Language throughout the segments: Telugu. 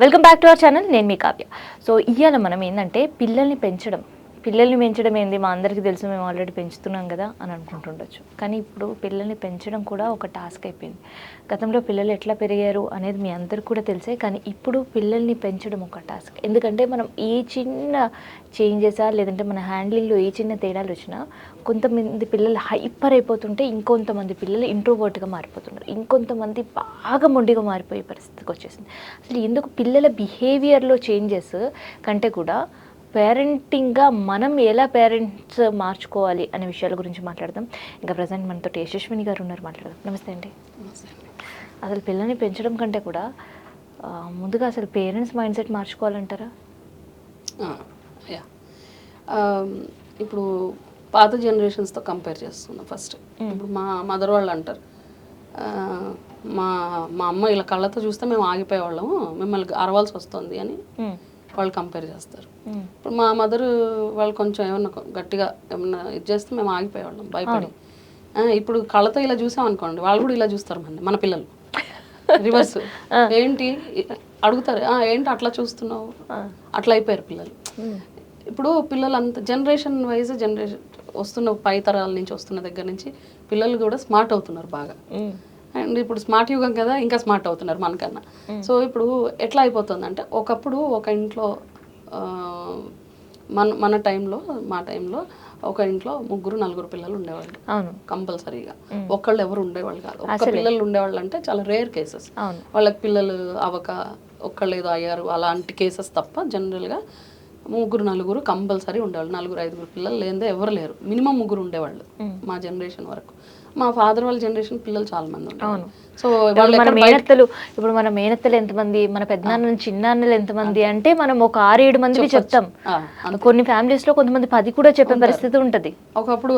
Welcome back to our channel. నేను మీ కావ్య. సో ఇవాళ మనం ఏంటంటే పిల్లల్ని పెంచడం ఏంది, మా అందరికీ తెలుసు, మేము ఆల్రెడీ పెంచుతున్నాం కదా అని అనుకుంటుండొచ్చు. కానీ ఇప్పుడు పిల్లల్ని పెంచడం కూడా ఒక టాస్క్ అయిపోయింది. గతంలో పిల్లలు ఎట్లా పెరిగారు అనేది మీ అందరికి కూడా తెలిసే, కానీ ఇప్పుడు పిల్లల్ని పెంచడం ఒక టాస్క్. ఎందుకంటే మనం ఏ చిన్న చేంజెసా లేదంటే మన హ్యాండ్లింగ్లో ఏ చిన్న తేడాలు వచ్చినా కొంతమంది పిల్లలు హైపర్ అయిపోతుంటే ఇంకొంతమంది పిల్లలు ఇంట్రోవర్ట్గా మారిపోతున్నారు, ఇంకొంతమంది బాగా మొండిగా మారిపోయే పరిస్థితికి వచ్చేసింది. అసలు ఎందుకు పిల్లల బిహేవియర్లో చేంజెస్ కంటే కూడా పేరెంటింగ్గా మనం ఎలా పేరెంట్స్ మార్చుకోవాలి అనే విషయాల గురించి మాట్లాడదాం. ఇంకా ప్రజెంట్ మనతో యశస్విని గారు ఉన్నారు, మాట్లాడదాం. నమస్తే అండి. అసలు పిల్లల్ని పెంచడం కంటే కూడా ముందుగా అసలు పేరెంట్స్ మైండ్ సెట్ మార్చుకోవాలంటారా? ఇప్పుడు పాత జనరేషన్స్తో కంపేర్ చేస్తున్నాం. ఫస్ట్ ఇప్పుడు మా మదర్ వాళ్ళు అంటారు, మా మా అమ్మ ఇలా కళ్ళతో చూస్తే మేము ఆగిపోయేవాళ్ళము, మిమ్మల్ని అరవాల్సి వస్తుంది అని వాళ్ళు కంపేర్ చేస్తారు. ఇప్పుడు మా మదర్ వాళ్ళు కొంచెం ఏమన్నా గట్టిగా ఏమన్నా ఇది చేస్తే మేము ఆగిపోయేవాళ్ళం భయపడి. ఇప్పుడు కళ్ళతో ఇలా చూసాం అనుకోండి, వాళ్ళు కూడా ఇలా చూస్తారు మన పిల్లలు. రివర్స్ ఏంటి అడుగుతారు, ఏంటి అట్లా చూస్తున్నావు, అట్లా అయిపోయారు పిల్లలు. ఇప్పుడు పిల్లలు అంత జనరేషన్ వైజ్ వస్తున్న పై తరాల నుంచి వస్తున్న దగ్గర నుంచి పిల్లలు కూడా స్మార్ట్ అవుతున్నారు బాగా. అండ్ ఇప్పుడు స్మార్ట్ యుగం కదా, ఇంకా స్మార్ట్ అవుతున్నారు మనకన్నా. సో ఇప్పుడు ఎట్లా అయిపోతుందంటే, ఒకప్పుడు ఒక ఇంట్లో మా టైంలో ఒక ఇంట్లో 3-4 పిల్లలు ఉండేవాళ్ళు కంపల్సరీగా. ఒకళ్ళు ఎవరు ఉండేవాళ్ళు కాదు. ఒక్క పిల్లలు ఉండేవాళ్ళు అంటే చాలా రేర్ కేసెస్. వాళ్ళకి పిల్లలు అవ్వక ఒక్కళ్ళు ఏదో అయ్యారు అలాంటి కేసెస్ తప్ప జనరల్గా 3-4 కంపల్సరీ ఉండేవాళ్ళు. 4-5 పిల్లలు లేదే ఎవరు లేరు. మినిమం 3 ఉండేవాళ్ళు మా జనరేషన్ వరకు. మా ఫాదర్ వాళ్ళ జనరేషన్ పిల్లలు చాలా మంది ఉండేవాళ్ళు. సో ఇప్పుడు మన మేనత్తలు ఎంతమంది, మన పెద్దనాన్నలు చిన్నాన్నలు ఎంతమంది అంటే మనం ఒక 6-7 మందికి చెప్తాం. కొన్ని ఫ్యామిలీస్ లో కొంతమంది 10 కూడా చెప్పే పరిస్థితి ఉంటది. ఒకప్పుడు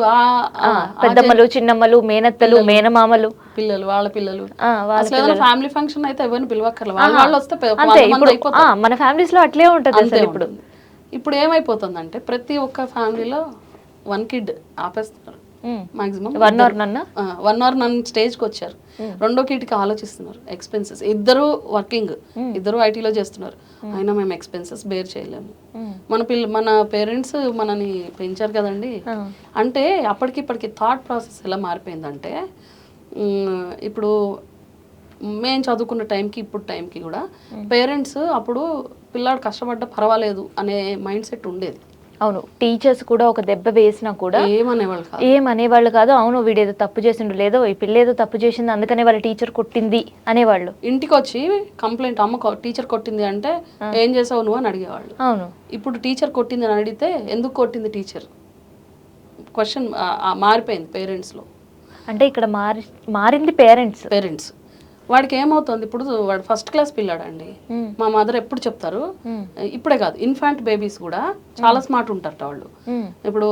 పెద్దమ్మలు, చిన్నమ్మలు, మేనత్తలు, మేనమామలు పిల్లలు, వాళ్ళ పిల్లలు. ఫ్యామిలీ ఫంక్షన్ అయితే ఎవరిని పిలవక్కర్లేదు, వాళ్ళు వస్తే మన ఫ్యామిలీస్ లో అట్లే ఉంటది. ఇప్పుడు ఏమైపోతుందంటే ప్రతి ఒక్క ఫ్యామిలీలో 1 కిడ్ ఆపేస్తున్నారు. మాక్సిమం 1 or none స్టేజ్కి వచ్చారు. 2వ కిడ్కి ఆలోచిస్తున్నారు. ఎక్స్పెన్సెస్, ఇద్దరు వర్కింగ్, ఇద్దరు ఐటీలో చేస్తున్నారు, అయినా మేము ఎక్స్పెన్సెస్ బేర్ చేయలేము. మన పేరెంట్స్ మనని పెంచారు కదండి అంటే అప్పటికిప్పటికి థాట్ ప్రాసెస్ ఎలా మారిపోయిందంటే, ఇప్పుడు మేము చదువుకున్న టైంకి ఇప్పుడు టైంకి కూడా పేరెంట్స్ అప్పుడు పిల్లాడు కష్టపడ్డా పర్వాలేదు అనే మైండ్ సెట్ ఉండేది. అవును, టీచర్స్ కూడా ఒక దెబ్బ వేసినా కూడా ఏమనేవాళ్ళు కాదు. అవును, వీడేదో తప్పు చేసిండు, లేదో ఈ పిల్ల ఏదో తప్పు చేసింది అందుకనే వాళ్ళ టీచర్ కొట్టింది అనేవాళ్ళు. ఇంటికి వచ్చి కంప్లైంట్, అమ్మ టీచర్ కొట్టింది అంటే ఏం చేసావు నువ్వు అని అడిగేవాళ్ళు. అవును, ఇప్పుడు టీచర్ కొట్టింది అని అడిగితే ఎందుకు కొట్టింది టీచర్ క్వశ్చన్ మారిపోయింది పేరెంట్స్లో. అంటే ఇక్కడ మారింది పేరెంట్స్. వాడికి ఏమవుతుంది, ఇప్పుడు వాడు ఫస్ట్ క్లాస్ పిల్లాడండి. మా మదర్ ఎప్పుడు చెప్తారు, ఇప్పుడే కాదు ఇన్ఫాంట్ బేబీస్ కూడా చాలా స్మార్ట్ ఉంటారట వాళ్ళు. ఇప్పుడు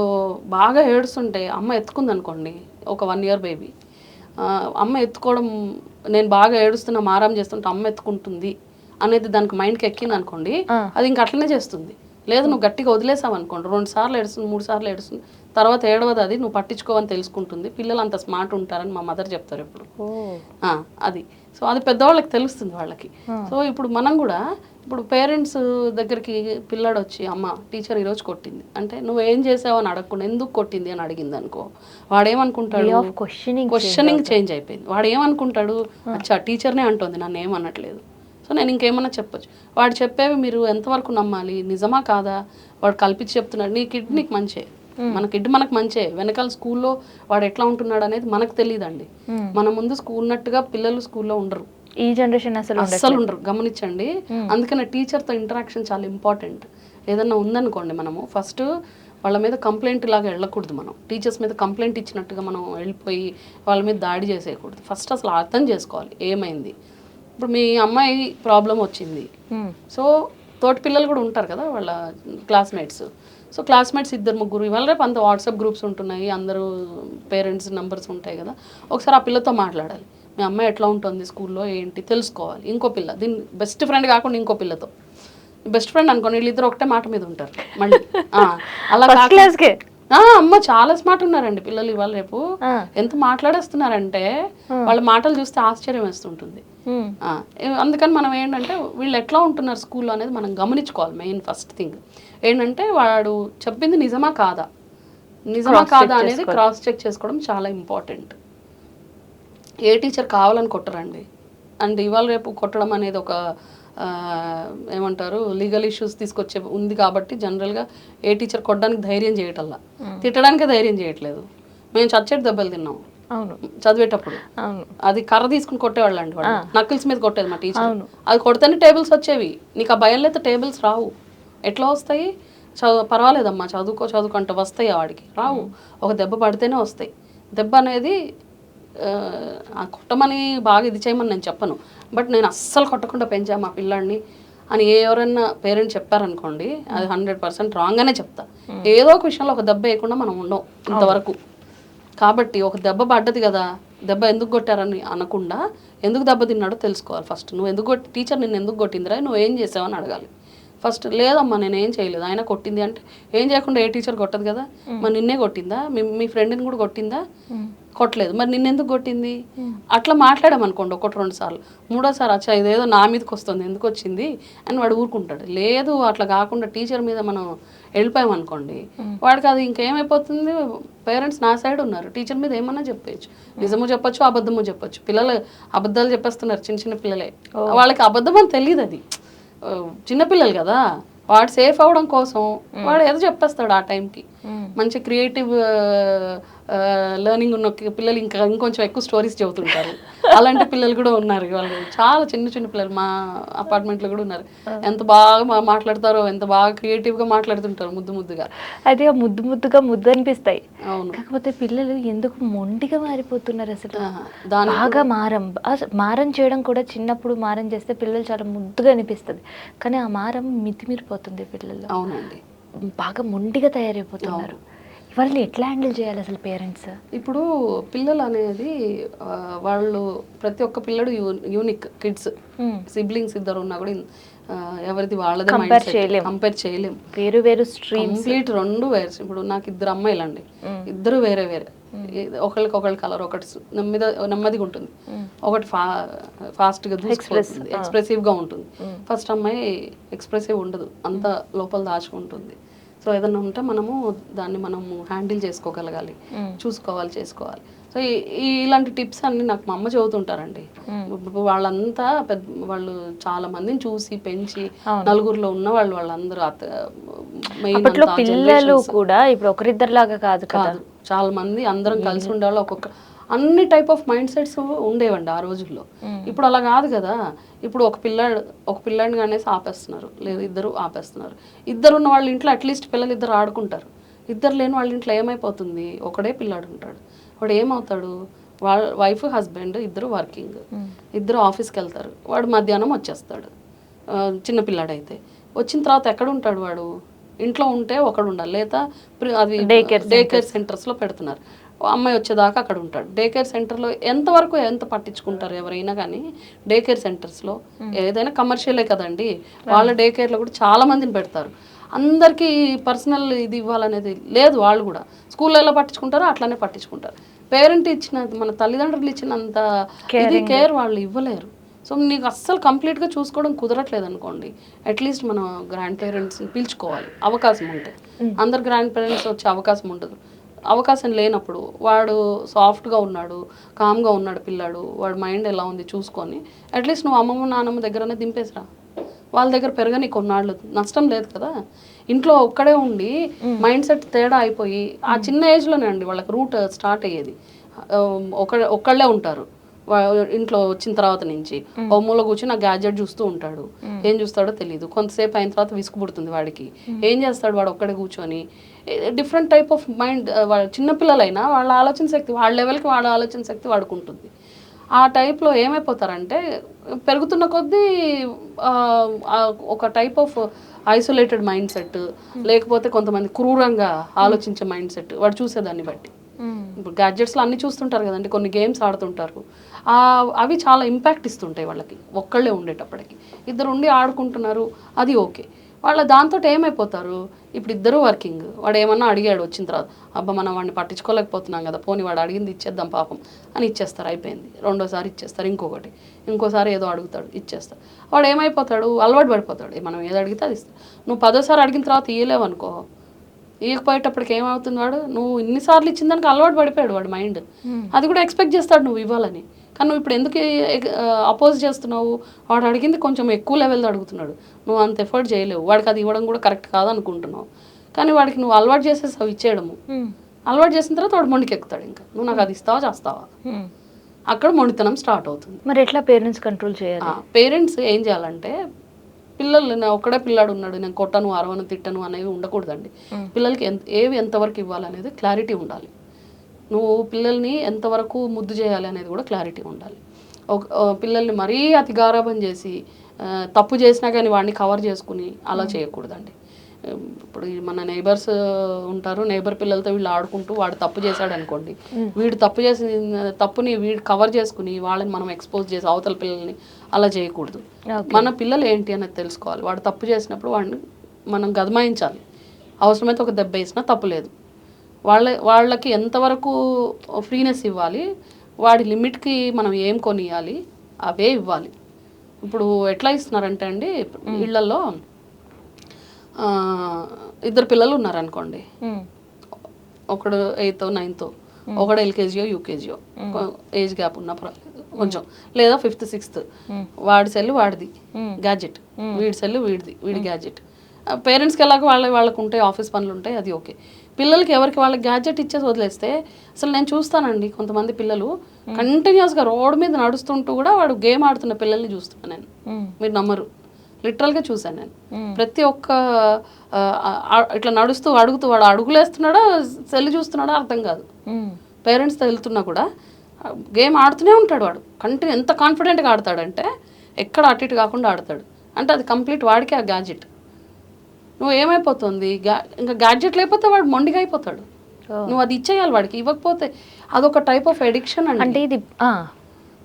బాగా ఏడుస్తుంటే అమ్మ ఎత్తుకుంది అనుకోండి, ఒక 1 year బేబీ, అమ్మ ఎత్తుకోవడం, నేను బాగా ఏడుస్తున్నా మారం చేస్తుంటే అమ్మ ఎత్తుకుంటుంది అనేది దానికి మైండ్కి ఎక్కింది అనుకోండి, అది ఇంక అట్లనే చేస్తుంది. లేదు నువ్వు గట్టిగా వదిలేసావు అనుకోండి, 2 సార్లు ఏడుస్తుంది, 3 సార్లు ఏడుస్తుంది, తర్వాత ఏడవది, అది నువ్వు పట్టించుకోవని తెలుసుకుంటుంది. పిల్లలు అంత స్మార్ట్ ఉంటారని మా మదర్ చెప్తారు ఎప్పుడు. అది సో అది పెద్దవాళ్ళకి తెలుస్తుంది వాళ్ళకి. సో ఇప్పుడు మనం కూడా ఇప్పుడు పేరెంట్స్ దగ్గరికి పిల్లాడు వచ్చి అమ్మ టీచర్ ఈరోజు కొట్టింది అంటే నువ్వు ఏం చేసావు అని అడగకుండా ఎందుకు కొట్టింది అని అడిగింది అనుకో, వాడు ఏమనుకుంటాడు, క్వశ్చనింగ్ చేంజ్ అయిపోయింది. వాడు ఏమనుకుంటాడు, అచ్చా టీచర్నే అంటుంది, నన్ను ఏమనట్లేదు, సో నేను ఇంకేమన్నా చెప్పొచ్చు. వాడు చెప్పేవి మీరు ఎంతవరకు నమ్మాలి, నిజమా కాదా, వాడు కల్పించి చెప్తున్నాడు. నీ కిడ్ నీకు మంచే, మన కిడ్ మనకు మంచే, వెనకాల స్కూల్లో వాడు ఎట్లా ఉంటున్నాడు అనేది మనకు తెలియదండి. మన ముందు ఉన్నట్టుగా పిల్లలు స్కూల్లో ఉండరు, ఈ జనరేషన్ అసలు ఉండరు, గమనించండి. అందుకనే టీచర్తో ఇంటరాక్షన్ చాలా ఇంపార్టెంట్. ఏదన్నా ఉందనుకోండి, మనము ఫస్ట్ వాళ్ళ మీద కంప్లైంట్ లాగా వెళ్ళకూడదు. మనం టీచర్స్ మీద కంప్లైంట్ ఇచ్చినట్టుగా మనం వెళ్ళిపోయి వాళ్ళ మీద దాడి చేసేయకూడదు. ఫస్ట్ అసలు అర్థం చేసుకోవాలి ఏమైంది. ఇప్పుడు మీ అమ్మాయి ప్రాబ్లం వచ్చింది, సో తోటి పిల్లలు కూడా ఉంటారు కదా వాళ్ళ క్లాస్మేట్స్. సో క్లాస్మేట్స్ 2-3 ఇవాళ రేపు అంత వాట్సాప్ గ్రూప్స్ ఉంటున్నాయి, అందరూ పేరెంట్స్ నెంబర్స్ ఉంటాయి కదా, ఒకసారి ఆ పిల్లతో మాట్లాడాలి. మీ అమ్మాయి ఎట్లా ఉంటుంది స్కూల్లో ఏంటి తెలుసుకోవాలి. ఇంకో పిల్ల, దీని బెస్ట్ ఫ్రెండ్ కాకుండా ఇంకో పిల్లతో, బెస్ట్ ఫ్రెండ్ అనుకోండి, వీళ్ళిద్దరు ఒకటే మాట మీద ఉంటారు మళ్ళీ. అలా అమ్మ చాలా స్మార్ట్ ఉన్నారండి పిల్లలు ఇవాళ రేపు. ఎంత మాట్లాడేస్తున్నారంటే వాళ్ళ మాటలు చూస్తే ఆశ్చర్యం వేస్తుంటుంది. అందుకని మనం ఏంటంటే వీళ్ళు ఎట్లా ఉంటున్నారు స్కూల్లో అనేది మనం గమనించుకోవాలి. మెయిన్ ఫస్ట్ థింగ్ ఏంటంటే వాడు చెప్పింది నిజమా కాదా అనేది క్రాస్ చెక్ చేసుకోవడం చాలా ఇంపార్టెంట్. ఏ టీచర్ కావాలని కొట్టరండి. అండ్ ఇవాళ రేపు కొట్టడం అనేది ఒక ఏమంటారు లీగల్ ఇష్యూస్ తీసుకొచ్చే ఉంది కాబట్టి జనరల్గా ఏ టీచర్ కొట్టడానికి ధైర్యం చేయటల్లా, తిట్టడానికే ధైర్యం చేయట్లేదు. మేము చచ్చేటి దెబ్బలు తిన్నాం చదివేటప్పుడు. అది కర్ర తీసుకుని కొట్టేవాళ్ళు అండి, వాళ్ళు నకిల్స్ మీద కొట్టేది మా టీచర్. అది కొడితేనే టేబుల్స్ వచ్చేవి. నీకు ఆ భయం లేకపోతే టేబుల్స్ రావు. ఎట్లా వస్తాయి? పర్వాలేదమ్మా చదువుకో అంటే వస్తాయి, వాడికి రావు. ఒక దెబ్బ పడితేనే వస్తాయి. దెబ్బ అనేది కొట్టమని బాగా ఇది చేయమని నేను చెప్పను, బట్ నేను అస్సలు కొట్టకుండా పెంచా మా పిల్లాడిని అని ఎవరైనా పేరెంట్స్ చెప్పారనుకోండి, అది 100% రాంగ్గానే చెప్తా. ఏదో ఒక విషయంలో ఒక దెబ్బ వేయకుండా మనం ఉండం ఇంతవరకు. కాబట్టి ఒక దెబ్బ పడ్డది కదా, దెబ్బ ఎందుకు కొట్టారని అనకుండా ఎందుకు దెబ్బ తిన్నాడో తెలుసుకోవాలి ఫస్ట్. నువ్వు ఎందుకు టీచర్ నిన్ను ఎందుకు కొట్టిందిరా, నువ్వు ఏం చేసావని అడగాలి ఫస్ట్. లేదమ్మా నేను ఏం చేయలేదు, ఆయన కొట్టింది అంటే ఏం చేయకుండా ఏ టీచర్ కొట్టదు కదా. మరి నిన్నే కొట్టిందా, మీ ఫ్రెండ్ని కూడా కొట్టిందా? కొట్టలేదు. మరి నిన్నెందుకు కొట్టింది? అట్లా మాట్లాడామనుకోండి 1-2 సార్లు, 3వసారి అచ్చా ఇదేదో నా మీదకి వస్తుంది ఎందుకు వచ్చింది అని వాడు ఊరుకుంటాడు. లేదు అట్లా కాకుండా టీచర్ మీద మనం వెళ్ళిపోయామనుకోండి, వాడికి అది ఇంకేమైపోతుంది, పేరెంట్స్ నా సైడ్ ఉన్నారు, టీచర్ మీద ఏమన్నా చెప్పచ్చు, నిజము చెప్పచ్చు అబద్ధము చెప్పచ్చు. పిల్లలు అబద్ధాలు చెప్పేస్తున్నారు, చిన్న పిల్లలే, వాళ్ళకి అబద్ధం అని తెలియదు. అది చిన్నపిల్లలు కదా, వాడు సేఫ్ అవ్వడం కోసం వాడు ఏదో చెప్పేస్తాడు ఆ టైంకి. మంచి క్రియేటివ్ లెర్నింగ్ ఉన్న పిల్లలు ఇంకొంచెం ఎక్కువ స్టోరీస్ చెబుతుంటారు. అలాంటి పిల్లలు కూడా ఉన్నారు. వాళ్ళు చాలా చిన్న పిల్లలు మా అపార్ట్మెంట్లో కూడా ఉన్నారు. ఎంత బాగా మాట్లాడతారో, ఎంత బాగా క్రియేటివ్గా మాట్లాడుతుంటారు, ముద్దుగా. అయితే ముద్దుగా అనిపిస్తాయి. అవును. కాకపోతే పిల్లలు ఎందుకు మొండిగా మారిపోతున్నారు అసలు. బాగా మారం చేయడం కూడా, చిన్నప్పుడు మారం చేస్తే పిల్లలు చాలా ముద్దుగా అనిపిస్తుంది, కానీ ఆ మారం మితిమీరిపోతుంది పిల్లలు. అవునండి, బాగా మొండిగా తయారైపోతున్నారు. వాళ్ళని ఎట్లా హ్యాండిల్ చేయాలి అసలు పేరెంట్స్? ఇప్పుడు పిల్లలు అనేది వాళ్ళు ప్రతి ఒక్క పిల్లడు యూనిక్. కిడ్స్ సిబ్లింగ్స్ ఇద్దరు ఉన్నా కూడా ఎవరిది వాళ్ళదే కంపేర్ చేయలేం. వేరు స్ట్రీమ్స్, కంప్లీట్ 2 వేరు. ఇప్పుడు నాకు 2 అమ్మాయిలండి, ఇద్దరు వేరే ఒకళ్ళకొకళ్ళు కలర్, ఒకటి నెమ్మదిగా ఉంటుంది, ఒకటి ఫాస్ట్గా దూసుకుపోతుంది, ఎక్స్ప్రెసివ్గా ఉంటుంది. ఫస్ట్ అమ్మాయి ఎక్స్ప్రెసివ్ ఉండదు, అంతా లోపల దాచుకుంటుంది. సో ఏదన్నా ఉంటే మనము దాన్ని మనము హ్యాండిల్ చేసుకోగలగాలి, చేసుకోవాలి. సో ఇలాంటి టిప్స్ అన్ని నాకు మా అమ్మ చదువుతుంటారండి. వాళ్ళంతా వాళ్ళు చాలా మందిని చూసి పెంచి నలుగురిలో ఉన్న వాళ్ళందరూ పిల్లలు కూడా ఇప్పుడు ఒకరిద్దరిలాగా కాదు, చాలా మంది అందరం కలిసి ఉండాలి. అన్ని టైప్ ఆఫ్ మైండ్ సెట్స్ ఉండేవండి ఆ రోజుల్లో. ఇప్పుడు అలా కాదు కదా. ఇప్పుడు ఒక పిల్లాడిని కానీ ఆపేస్తున్నారు, లేదు ఇద్దరు ఆపేస్తున్నారు. ఇద్దరు ఉన్న వాళ్ళ ఇంట్లో అట్లీస్ట్ పిల్లలు ఇద్దరు ఆడుకుంటారు. ఇద్దరు లేని వాళ్ళ ఇంట్లో ఏమైపోతుంది, ఒకడే పిల్లాడు ఉంటాడు. వాడు ఏమవుతాడు, వాళ్ళ వైఫ్ హస్బెండ్ ఇద్దరు వర్కింగ్, ఇద్దరు ఆఫీస్కి వెళ్తారు. వాడు మధ్యాహ్నం వచ్చేస్తాడు. చిన్న పిల్లాడైతే వచ్చిన తర్వాత ఎక్కడ ఉంటాడు వాడు? ఇంట్లో ఉంటే ఒకడు ఉండాలి, లేదా అది డే కేర్ సెంటర్స్లో పెడుతున్నారు. అమ్మాయి వచ్చేదాకా అక్కడ ఉంటాడు. డే కేర్ సెంటర్లో ఎంత పట్టించుకుంటారు ఎవరైనా కానీ. డే కేర్ సెంటర్స్లో ఏదైనా కమర్షియలే కదండి, వాళ్ళ డే కేర్లో కూడా చాలా మందిని పెడతారు. అందరికీ పర్సనల్ ఇది ఇవ్వాలనేది లేదు. వాళ్ళు కూడా స్కూల్లో ఎలా పట్టించుకుంటారో అట్లానే పట్టించుకుంటారు. పేరెంట్ ఇచ్చిన, మన తల్లిదండ్రులు ఇచ్చినంత ఇది కేర్ వాళ్ళు ఇవ్వలేరు. సో నీకు అస్సలు కంప్లీట్గా చూసుకోవడం కుదరట్లేదు అనుకోండి, అట్లీస్ట్ మన గ్రాండ్ పేరెంట్స్ని పిలుచుకోవాలి అవకాశం ఉంటే. అందరు గ్రాండ్ పేరెంట్స్ వచ్చే అవకాశం ఉండదు. అవకాశం లేనప్పుడు వాడు సాఫ్ట్గా ఉన్నాడు, కామ్గా ఉన్నాడు పిల్లాడు, వాడు మైండ్ ఎలా ఉంది చూసుకొని అట్లీస్ట్ నువ్వు అమ్మమ్మ నాన్నమ్మ దగ్గరనే దింపేసిరా. వాళ్ళ దగ్గర పెరగని కొన్నాళ్ళు నష్టం లేదు కదా. ఇంట్లో ఒక్కడే ఉండి మైండ్ సెట్ తేడా అయిపోయి ఆ చిన్న ఏజ్లోనే అండి వాళ్ళకి రూట్ స్టార్ట్ అయ్యేది. ఒక్కళ్ళే ఉంటారు ఇంట్లో వచ్చిన తర్వాత నుంచి. ఓ మూల కూర్చొని ఆ గ్యాడ్జెట్ చూస్తూ ఉంటాడు, ఏం చూస్తాడో తెలియదు. కొంతసేపు అయిన తర్వాత విసుగు పుడుతుంది వాడికి. ఏం చేస్తాడు వాడు ఒక్కడే కూర్చొని? Different type of mind. వాళ్ళ చిన్నపిల్లలైనా వాళ్ళ ఆలోచన శక్తి, వాళ్ళ లెవెల్కి వాళ్ళ ఆలోచన శక్తి వాడుకుంటుంది. ఆ టైప్లో ఏమైపోతారంటే పెరుగుతున్న కొద్దీ ఒక type of isolated mind set, లేకపోతే కొంతమంది క్రూరంగా ఆలోచించే మైండ్ సెట్ వాడు చూసేదాన్ని బట్టి. ఇప్పుడు గ్యాడ్జెట్స్లో అన్నీ చూస్తుంటారు కదండి, కొన్ని గేమ్స్ ఆడుతుంటారు, అవి చాలా ఇంపాక్ట్ ఇస్తుంటాయి వాళ్ళకి. ఒక్కళ్ళే ఉండేటప్పటికి. ఇద్దరు ఉండి ఆడుకుంటున్నారు, అది ఓకే. వాళ్ళ దాంతో ఏమైపోతారు, ఇప్పుడు ఇద్దరు వర్కింగ్, వాడు ఏమన్నా అడిగాడు వచ్చిన తర్వాత, అబ్బా మనం వాడిని పట్టించుకోలేకపోతున్నాం కదా, పోనీ వాడు అడిగింది ఇచ్చేద్దాం పాపం అని ఇచ్చేస్తారు, అయిపోయింది. రెండోసారి ఇచ్చేస్తారు, ఇంకోసారి ఏదో అడుగుతాడు ఇచ్చేస్తారు. వాడు ఏమైపోతాడు, అలవాటు పడిపోతాడు, మనం ఏదో అడిగితే అది ఇస్తాడు. నువ్వు 10వ సారి అడిగిన తర్వాత ఇయ్యలేవు అనుకో, ఇవ్వకపోయేటప్పటికి ఏమవుతుంది, వాడు నువ్వు ఇన్నిసార్లు ఇచ్చిన దానికి అలవాటు పడిపోయాడు వాడు మైండ్, అది కూడా ఎక్స్పెక్ట్ చేస్తాడు నువ్వు ఇవ్వాలని. కానీ నువ్వు ఇప్పుడు ఎందుకు అపోజ్ చేస్తున్నావు, వాడు అడిగింది కొంచెం ఎక్కువ లెవెల్లో అడుగుతున్నాడు, నువ్వు అంత ఎఫర్ట్ చేయలేవు, వాడికి అది ఇవ్వడం కూడా కరెక్ట్ కాదు అనుకుంటున్నావు. కానీ వాడికి నువ్వు అలవాటు చేసేసావు ఇచ్చేయడము, అలవాటు చేసిన తర్వాత వాడు మొండికి ఎక్కుతాడు, ఇంకా నువ్వు నాకు అది ఇస్తావా చేస్తావా, అక్కడ మొండితనం స్టార్ట్ అవుతుంది. మరి ఎట్లా పేరెంట్స్ కంట్రోల్ చేయాలి? పేరెంట్స్ ఏం చేయాలంటే, పిల్లలు ఒక్కడే పిల్లాడు ఉన్నాడు నేను కొట్టను అరవను తిట్టను అనేవి ఉండకూడదండి. పిల్లలకి ఏవి ఎంతవరకు ఇవ్వాలనేది క్లారిటీ ఉండాలి. నువ్వు పిల్లల్ని ఎంతవరకు ముద్దు చేయాలి అనేది కూడా క్లారిటీ ఉండాలి. పిల్లల్ని మరీ అతి గారాబం చేసి తప్పు చేసినా కానీ వాడిని కవర్ చేసుకుని అలా చేయకూడదండి. ఇప్పుడు మన నైబర్స్ ఉంటారు, నైబర్ పిల్లలతో వీళ్ళు ఆడుకుంటూ వాడు తప్పు చేశాడు అనుకోండి, వీడు తప్పు చేసిన తప్పుని వీడు కవర్ చేసుకుని వాళ్ళని మనం ఎక్స్పోజ్ చేసి అవతల పిల్లల్ని అలా చేయకూడదు. మన పిల్లలు ఏంటి అనేది తెలుసుకోవాలి. వాడు తప్పు చేసినప్పుడు వాడిని మనం గదమాయించాలి, అవసరమైతే ఒక దెబ్బ వేసినా తప్పు లేదు. వాళ్ళకి ఎంతవరకు ఫ్రీనెస్ ఇవ్వాలి, వాడి లిమిట్కి మనం ఏం కొనియాలి అవే ఇవ్వాలి. ఇప్పుడు ఎట్లా ఇస్తున్నారంటే అండి, ఇళ్లలో ఇద్దరు పిల్లలు ఉన్నారనుకోండి, ఒకడు 8th 9th, ఒకడు LKG UKG, ఏజ్ గ్యాప్ ఉన్న కొంచెం, లేదా 5th 6th, వాడి సెల్ వాడిది గ్యాడ్జెట్, వీడి సెల్ వీడి గ్యాడ్జెట్. పేరెంట్స్కి ఎలాగో వాళ్ళకు ఉంటాయి, ఆఫీస్ పనులు ఉంటాయి, అది ఓకే. పిల్లలకి ఎవరికి వాళ్ళకి గ్యాడ్జెట్ ఇచ్చేసి వదిలేస్తే, అసలు నేను చూస్తానండి కొంతమంది పిల్లలు కంటిన్యూస్గా రోడ్ మీద నడుస్తుంటూ కూడా వాడు గేమ్ ఆడుతున్న పిల్లల్ని చూస్తున్నాను నేను, మీరు నమ్మరు, లిటరల్గా చూశాను నేను. ప్రతి ఒక్క ఇట్లా నడుస్తూ అడుగుతూ వాడు అడుగులేస్తున్నాడో సెల్ చూస్తున్నాడో అర్థం కాదు. పేరెంట్స్తో వెళ్తున్నా కూడా గేమ్ ఆడుతూనే ఉంటాడు వాడు, ఎంత కాన్ఫిడెంట్గా ఆడతాడంటే ఎక్కడ అటు ఇటు కాకుండా ఆడతాడు. అంటే అది కంప్లీట్ వాడికి ఆ గ్యాడ్జెట్. నువ్వు ఏమైపోతుంది, ఇంకా గ్యాడ్జెట్ లేకపోతే వాడు మొండిగా అయిపోతాడు. నువ్వు అది ఇచ్చేయాలి వాడికి, ఇవ్వకపోతే అదొక టైప్ ఆఫ్ ఎడిక్షన్ అండి. అంటే ఇది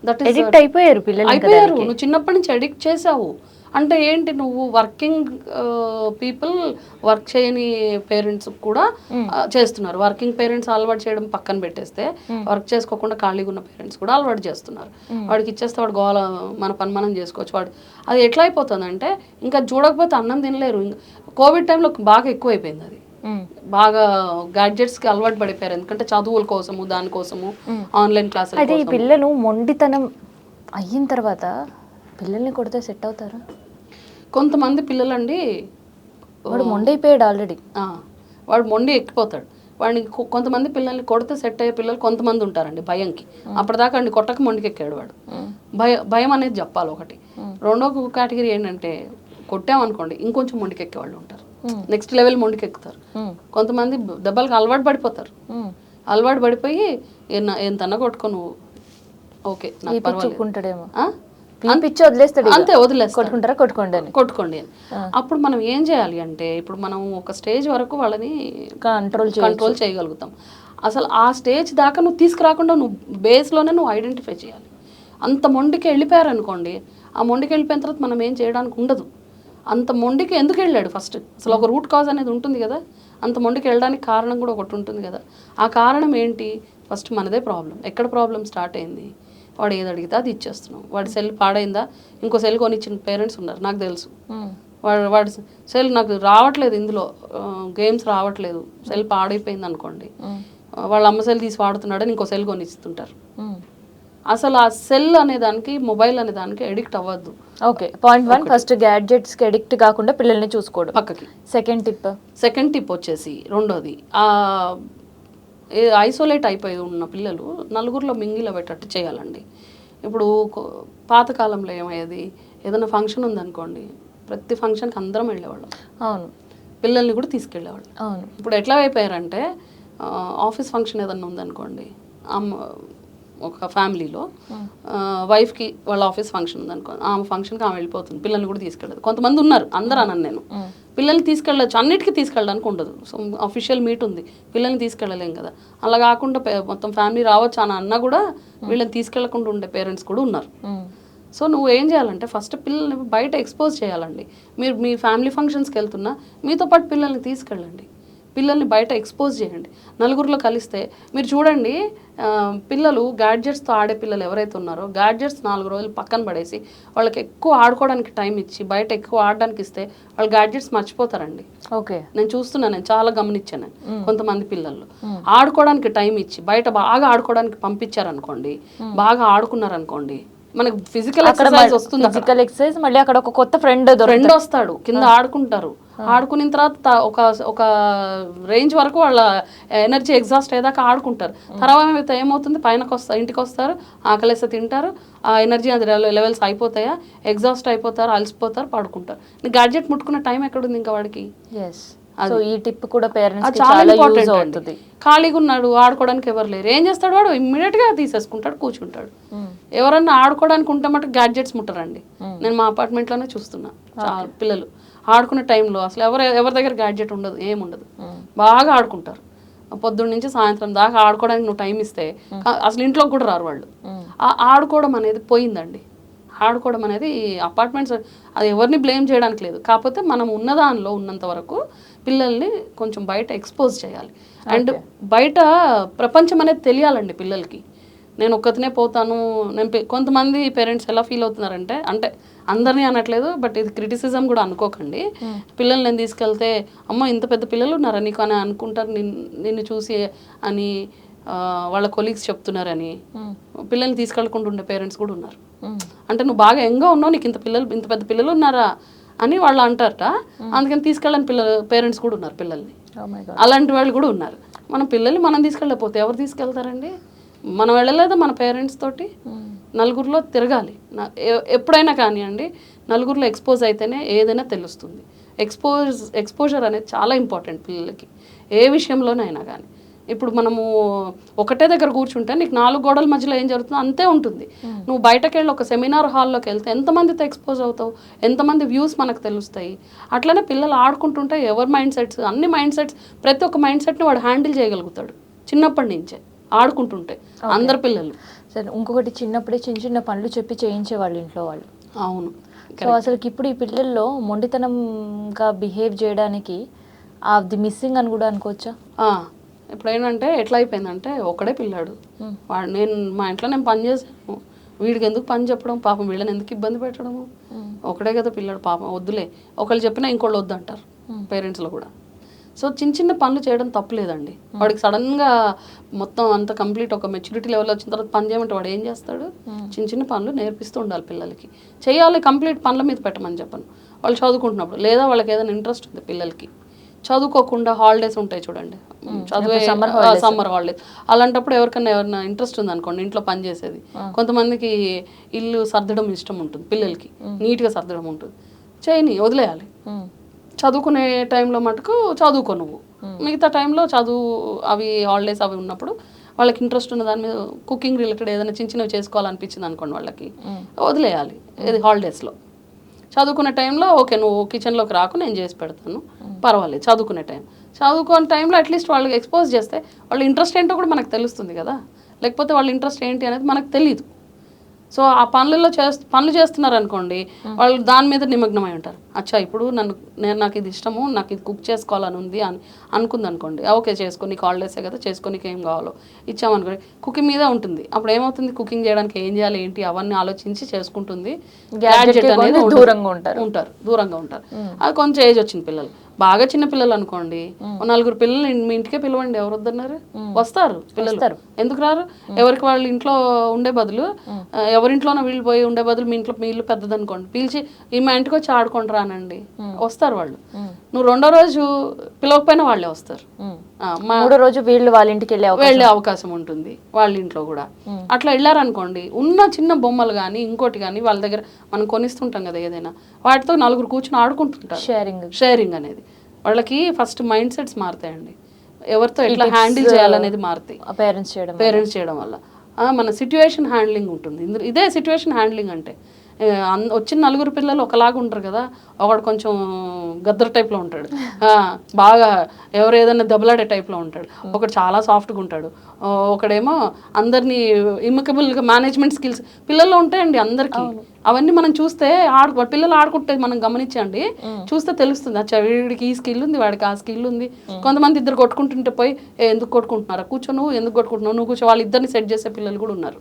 దట్ ఈస్ ఎడిక్ట్ అయిపోయారు పిల్లలు, అయిపోయారు. నువ్వు చిన్నప్పటి నుంచి ఎడిక్ట్ చేసావు అంటే ఏంటి, నువ్వు వర్కింగ్ పీపుల్, వర్క్ చేయని పేరెంట్స్ కూడా చేస్తున్నారు. వర్కింగ్ పేరెంట్స్ అలవాటు చేయడం పక్కన పెట్టేస్తే, వర్క్ చేసుకోకుండా ఖాళీగా ఉన్న పేరెంట్స్ కూడా అలవాటు చేస్తున్నారు. వాడికి ఇచ్చేస్తే వాడు గోల, మన పని మనం చేసుకోవచ్చు. వాడు అది ఎట్లా అయిపోతుందంటే, ఇంకా చూడకపోతే అన్నం తినలేరు. కోవిడ్ టైంలో బాగా ఎక్కువైపోయింది అది, బాగా గ్యాడ్జెట్స్కి అలవాటు పడిపోయారు. ఎందుకంటే చదువుల కోసము, దానికోసము, ఆన్లైన్ క్లాసులు. అయితే ఈ పిల్లలు మొండితనం అయిన తర్వాత పిల్లల్ని కొడితే సెట్ అవుతారా? కొంతమంది పిల్లలండి, వాడు మొండైపోయాడు ఆల్రెడీ, వాడు మొండి ఎక్కిపోతాడు. వాడిని కొంతమంది పిల్లల్ని కొడితే సెట్ అయ్యే పిల్లలు కొంతమంది ఉంటారండి, భయంకి. అప్పటిదాకా అండి కొట్టక మొండికెక్కాడు వాడు. భయం అనేది చెప్పాలి ఒకటి. రెండో కేటగిరీ ఏంటంటే, కొట్టామనుకోండి ఇంకొంచెం మొండికెక్కే ఉంటారు, నెక్స్ట్ లెవెల్ మొండికెక్కుతారు. కొంతమంది దెబ్బలకు అలవాటు పడిపోతారు, అలవాటు పడిపోయి ఎంతన్నా కొట్టుకో నువ్వు ఓకే నాకు పర్వాలేదు అంతే వదిలేస్తారు, కొట్టుకోండి అని. అప్పుడు మనం ఏం చేయాలి అంటే, ఇప్పుడు మనం ఒక స్టేజ్ వరకు వాళ్ళని కంట్రోల్ చేయగలుగుతాం. అసలు ఆ స్టేజ్ దాకా నువ్వు తీసుకురాకుండా నువ్వు బేస్లోనే నువ్వు ఐడెంటిఫై చేయాలి. అంత మొండికి వెళ్ళిపోయారనుకోండి, ఆ మొండికి వెళ్ళిపోయిన తర్వాత మనం ఏం చేయడానికి ఉండదు. అంత మొండికి ఎందుకు వెళ్ళాడు ఫస్ట్, అసలు ఒక రూట్ కాజ్ అనేది ఉంటుంది కదా, అంత మొండికి వెళ్ళడానికి కారణం కూడా ఒకటి ఉంటుంది కదా. ఆ కారణం ఏంటి, ఫస్ట్ మనదే ప్రాబ్లం. ఎక్కడ ప్రాబ్లం స్టార్ట్ అయింది, వాడు ఏది అడిగితే అది ఇచ్చేస్తున్నాం. వాడి సెల్ పాడైందా, ఇంకో సెల్ కొనిచ్చిన పేరెంట్స్ ఉన్నారు నాకు తెలుసు. వాడి సెల్ నాకు రావట్లేదు, ఇందులో గేమ్స్ రావట్లేదు, సెల్ పాడైపోయింది అనుకోండి, వాళ్ళ అమ్మ సెల్ తీసి వాడుతున్నాడని ఇంకో సెల్ కొనిస్తుంటారు. అసలు ఆ సెల్ అనే దానికి, మొబైల్ అనే దానికి ఎడిక్ట్ అవ్వద్దు. ఓకే, పాయింట్ 1 ఫస్ట్ గ్యాడ్జెట్స్కి ఎడిక్ట్ కాకుండా పిల్లల్ని చూసుకోవడం పక్కకి. సెకండ్ టిప్ వచ్చేసి, రెండోది, ఐసోలేట్ అయిపోయి ఉన్న పిల్లలు నలుగురిలో మింగిల పెట్టట్టు చేయాలండి. ఇప్పుడు పాతకాలంలో ఏమయ్యేది, ఏదైనా ఫంక్షన్ ఉందనుకోండి, ప్రతి ఫంక్షన్కి అందరం వెళ్ళేవాళ్ళం. అవును, పిల్లల్ని కూడా తీసుకెళ్ళేవాళ్ళం. అవును. ఇప్పుడు ఎట్లా అయిపోయారంటే, ఆఫీస్ ఫంక్షన్ ఏదన్నా ఉందనుకోండి, ఒక ఫ్యామిలీలో వైఫ్కి వాళ్ళ ఆఫీస్ ఫంక్షన్ ఉందనుకోండి, ఆమె ఫంక్షన్కి ఆమె వెళ్ళిపోతుంది, పిల్లల్ని కూడా తీసుకెళ్ళదు. కొంతమంది ఉన్నారు, అందరూ అన్నాను నేను, పిల్లల్ని తీసుకెళ్ళచ్చు, అన్నిటికీ తీసుకెళ్ళడానికి ఉండదు. సో అఫీషియల్ మీట్ ఉంది, పిల్లల్ని తీసుకెళ్ళలేం కదా. అలా కాకుండా మొత్తం ఫ్యామిలీ రావచ్చు అని అన్నా కూడా వీళ్ళని తీసుకెళ్లకుండా ఉండే పేరెంట్స్ కూడా ఉన్నారు. సో నువ్వు ఏం చేయాలంటే ఫస్ట్ పిల్లల్ని బయట ఎక్స్పోజ్ చేయాలండి. మీరు మీ ఫ్యామిలీ ఫంక్షన్స్కి వెళ్తున్నా మీతో పాటు పిల్లల్ని తీసుకెళ్ళండి, పిల్లల్ని బయట ఎక్స్పోజ్ చేయండి. నలుగురిలో కలిస్తే మీరు చూడండి, పిల్లలు గ్యాడ్జెట్స్తో ఆడే పిల్లలు ఎవరైతే ఉన్నారో గ్యాడ్జెట్స్ 4 రోజులు పక్కన పడేసి వాళ్ళకి ఎక్కువ ఆడుకోవడానికి టైం ఇచ్చి బయట ఎక్కువ ఆడడానికి ఇస్తే వాళ్ళు గ్యాడ్జెట్స్ మర్చిపోతారండి. ఓకే, నేను చూస్తున్నాను, నేను చాలా గమనించాను కొంతమంది పిల్లలు ఆడుకోవడానికి టైం ఇచ్చి బయట బాగా ఆడుకోవడానికి పంపించారనుకోండి, బాగా ఆడుకున్నారనుకోండి, మనకు ఫిజికల్ ఎక్సర్సైజ్ వస్తుంది. ఫిజికల్ ఎక్సర్సైజ్, మళ్ళీ అక్కడ ఒక కొత్త ఫ్రెండ్ వస్తాడు, కింద ఆడుకుంటారు. ఆడుకున్న తర్వాత ఒక రేంజ్ వరకు వాళ్ళ ఎనర్జీ ఎగ్జాస్ట్ అయ్యేదాకా ఆడుకుంటారు. తర్వాత ఏమవుతుంది, ఇంటికి వస్తారు, ఆకలేస్తే తింటారు, ఆ ఎనర్జీ అది లెవెల్స్ అయిపోతాయా, ఎగ్జాస్ట్ అయిపోతారు, అలసిపోతారు, పడుకుంటారు. గ్యాడ్జెట్ ముట్టుకున్న టైం ఎక్కడుంది ఇంకా వాడికి? సో ఈ టిప్ కూడా పేరెంట్స్ చాలా ఇంపార్టెంట్ అవుతుంది. ఖాళీగా ఉన్నాడు, ఆడుకోవడానికి ఎవరు లేరు, ఏం చేస్తాడు వాడు? ఇమ్మీడియట్గా తీసేసుకుంటాడు, కూర్చుంటాడు. ఎవరన్నా ఆడుకోవడానికి ఉంటే మటు గ్యాడ్జెట్స్ ముట్టరండి. నేను మా అపార్ట్మెంట్లోనే చూస్తున్నా, చాలా పిల్లలు ఆడుకునే టైంలో అసలు ఎవరి దగ్గర గ్యాడ్జెట్ ఉండదు, ఏముండదు, బాగా ఆడుకుంటారు. పొద్దున్న నుంచి సాయంత్రం దాకా ఆడుకోవడానికి నువ్వు టైం ఇస్తే అసలు ఇంట్లోకి కూడా రారు వాళ్ళు. ఆడుకోవడం అనేది పోయిందండి. ఆడుకోవడం అనేది అపార్ట్మెంట్స్, అది ఎవరిని బ్లేమ్ చేయడానికి లేదు. కాకపోతే మనం ఉన్నదానిలో ఉన్నంత వరకు పిల్లల్ని కొంచెం బయట ఎక్స్పోజ్ చేయాలి. అండ్ బయట ప్రపంచం అనేది తెలియాలండి పిల్లలకి. నేను ఒక్కతనే పోతాను, కొంతమంది పేరెంట్స్ ఎలా ఫీల్ అవుతున్నారంటే, అంటే అందరినీ అనట్లేదు, బట్ ఇది క్రిటిసిజం కూడా అనుకోకండి. పిల్లల్ని నేను తీసుకెళ్తే అమ్మ ఇంత పెద్ద పిల్లలు ఉన్నారా నీకు అని అనుకుంటారు, నిన్ను చూసి అని వాళ్ళ కొలీగ్స్ చెప్తున్నారని పిల్లల్ని తీసుకెళ్ళకుండా ఉండే పేరెంట్స్ కూడా ఉన్నారు. అంటే నువ్వు బాగా యంగ్గా ఉన్నావు, నీకు ఇంత పెద్ద పిల్లలు ఉన్నారా అని వాళ్ళు అంటారట. అందుకని తీసుకెళ్ళని పేరెంట్స్ కూడా ఉన్నారు పిల్లల్ని. అలాంటి వాళ్ళు కూడా ఉన్నారు. మన పిల్లల్ని మనం తీసుకెళ్ళకపోతే ఎవరు తీసుకెళ్తారండి? మనం వెళ్ళలేదా మన పేరెంట్స్ తోటి? నలుగురిలో తిరగాలి. ఎప్పుడైనా కానివ్వండి, నలుగురిలో ఎక్స్పోజ్ అయితేనే ఏదైనా తెలుస్తుంది. ఎక్స్పోజర్ అనేది చాలా ఇంపార్టెంట్ పిల్లలకి, ఏ విషయంలోనైనా కానీ. ఇప్పుడు మనము ఒకటే దగ్గర కూర్చుంటే నీకు 4 గోడల మధ్యలో ఏం జరుగుతుందో అంతే ఉంటుంది. నువ్వు బయటకు వెళ్ళి ఒక సెమినార్ హాల్లోకి వెళ్తే ఎంతమందితో ఎక్స్పోజ్ అవుతావు, ఎంతమంది వ్యూస్ మనకు తెలుస్తాయి. అట్లనే పిల్లలు ఆడుకుంటుంటే ఎవరి మైండ్ సెట్స్, అన్ని మైండ్ సెట్స్, ప్రతి ఒక్క మైండ్ సెట్ని వాడు హ్యాండిల్ చేయగలుగుతాడు చిన్నప్పటి నుంచే ఆడుకుంటుంటే. అందరు పిల్లలు సరే, ఇంకొకటి చిన్నప్పుడే చిన్న పనులు చెప్పి చేయించే వాళ్ళు ఇంట్లో వాళ్ళు. అవును. సో అసలు ఇప్పుడు ఈ పిల్లల్లో మొండితనంగా బిహేవ్ చేయడానికి అది మిస్సింగ్ అని కూడా అనుకోవచ్చా? ఇప్పుడు ఏంటంటే ఎట్లా అయిపోయిందంటే, ఒకడే పిల్లాడు వాడు, మా ఇంట్లో నేను పని చేశాను, వీడికి ఎందుకు పని చెప్పడం, పాపం వీళ్ళని ఎందుకు ఇబ్బంది పెట్టడము, ఒకడే కదా పిల్లాడు, పాపం వద్దులే. ఒకళ్ళు చెప్పినా ఇంకోళ్ళు వద్దు అంటారు పేరెంట్స్లో కూడా. సో చిన్న పనులు చేయడం తప్పులేదండి. వాడికి సడన్గా మొత్తం అంత కంప్లీట్ ఒక మెచ్యూరిటీ లెవెల్ వచ్చిన తర్వాత పని చేయమంటే వాడు ఏం చేస్తాడు? చిన్న పనులు నేర్పిస్తూ ఉండాలి పిల్లలకి. చేయాలి, కంప్లీట్ పనుల మీద పెట్టమని చెప్పను. వాళ్ళు చదువుకుంటున్నప్పుడు, లేదా వాళ్ళకి ఏదైనా ఇంట్రెస్ట్ ఉంది పిల్లలకి, చదువుకోకుండా హాలిడేస్ ఉంటాయి చూడండి, సమ్మర్ హాలిడేస్, అలాంటప్పుడు ఎవరైనా ఇంట్రెస్ట్ ఉంది అనుకోండి ఇంట్లో పని చేసేది. కొంతమందికి ఇల్లు సర్దడం ఇష్టం ఉంటుంది పిల్లలకి, నీట్గా సర్దడం ఉంటుంది, చేయని వదిలేయాలి. చదువుకునే టైంలో మటుకు చదువుకో నువ్వు, మిగతా టైంలో అవి హాలిడేస్ అవి ఉన్నప్పుడు వాళ్ళకి ఇంట్రెస్ట్ ఉన్న దాని మీద కుకింగ్ రిలేటెడ్ ఏదైనా చిన్నవి చేసుకోవాలనిపించింది అనుకోండి వాళ్ళకి, వదిలేయాలి. ఇది హాలిడేస్లో. చదువుకునే టైంలో ఓకే నువ్వు కిచెన్లోకి రాకు, నేను చేసి పెడతాను, పర్వాలేదు. చదువుకునే టైంలో అట్లీస్ట్ వాళ్ళకి ఎక్స్పోజ్ చేస్తే వాళ్ళ ఇంట్రెస్ట్ ఏంటో కూడా మనకు తెలుస్తుంది కదా, లేకపోతే వాళ్ళ ఇంట్రెస్ట్ ఏంటి అనేది మనకు తెలియదు. సో ఆ పనులు చేస్తున్నారు అనుకోండి, వాళ్ళు దాని మీద నిమగ్నమై ఉంటారు. అచ్చా ఇప్పుడు నాకు ఇది ఇష్టము, నాకు ఇది కుక్ చేసుకోవాలని ఉంది అని అనుకుంది అనుకోండి, ఓకే చేసుకో, నీకు హాలిడేసే కదా, చేసుకో, నీకు ఏం కావాలో ఇచ్చామనుకోండి, కుకింగ్ మీద ఉంటుంది. అప్పుడు ఏమవుతుంది, కుకింగ్ చేయడానికి ఏం చేయాలి ఏంటి అవన్నీ ఆలోచించి చేసుకుంటుంది. గ్యాడ్జెట్ అనేది దూరంగా ఉంటారు. అది కొంచెం ఏజ్ వచ్చిన పిల్లలు, బాగా చిన్న పిల్లలు అనుకోండి, 4 పిల్లలు మీ ఇంటికే పిలవండి, ఎవరు వద్దన్నారు? వస్తారు పిల్లలు, ఎందుకు రారు? ఎవరికి వాళ్ళు ఇంట్లో ఉండే బదులు, ఎవరింట్లోనో వీళ్ళు పోయి ఉండే బదులు మీ ఇల్లు పెద్దది అనుకోండి, పిలిచి ఈ మా ఇంటికి వచ్చి ఆడుకోండి రానండి, వస్తారు వాళ్ళు. నువ్వు 2వ రోజు పిలవకపోయినా వాళ్ళే వస్తారు. 3వ రోజు వీళ్ళు వాళ్ళ ఇంటికి వెళ్ళే అవకాశం ఉంటుంది వాళ్ళ ఇంట్లో కూడా. అట్లా వెళ్ళారనుకోండి, ఉన్న చిన్న బొమ్మలు కానీ ఇంకోటి కానీ వాళ్ళ దగ్గర మనం కొనిస్తుంటాం కదా ఏదైనా, వాటితో 4 కూర్చొని ఆడుకుంటుంటారు. షేరింగ్ అనేది వాళ్ళకి ఫస్ట్ మైండ్ సెట్స్ మారుతాయండి. ఎవరితో ఎట్లా హ్యాండిల్ చేయాలనేది మారుతాయి పేరెంట్స్ చేయడం వల్ల. మన సిట్యుయేషన్ హ్యాండ్లింగ్ ఉంటుంది. ఇదే సిట్యుయేషన్ హ్యాండ్లింగ్ అంటే, వచ్చిన 4 పిల్లలు ఒకలాగా ఉంటారు కదా, ఒకడు కొంచెం గద్దర్ టైప్లో ఉంటాడు, బాగా ఎవరు ఏదైనా దెబ్బలాడే టైప్లో ఉంటాడు, ఒకడు చాలా సాఫ్ట్గా ఉంటాడు, ఒకడేమో అందరినీ ఇమికబుల్గా మేనేజ్మెంట్ స్కిల్స్ పిల్లల్లో ఉంటాయండి అందరికీ. అవన్నీ మనం చూస్తే పిల్లలు ఆడుకుంటే మనం గమనించండి, చూస్తే తెలుస్తుంది అచ్చా వీడికి ఈ స్కిల్ ఉంది, వాడికి ఆ స్కిల్ ఉంది. కొంతమంది ఇద్దరు కొట్టుకుంటుంటే పోయి ఎందుకు కొట్టుకుంటున్నారా, కూర్చో, నువ్వు ఎందుకు కొట్టుకుంటున్నావు, నువ్వు కూర్చో, వాళ్ళు ఇద్దరిని సెట్ చేసే పిల్లలు కూడా ఉన్నారు.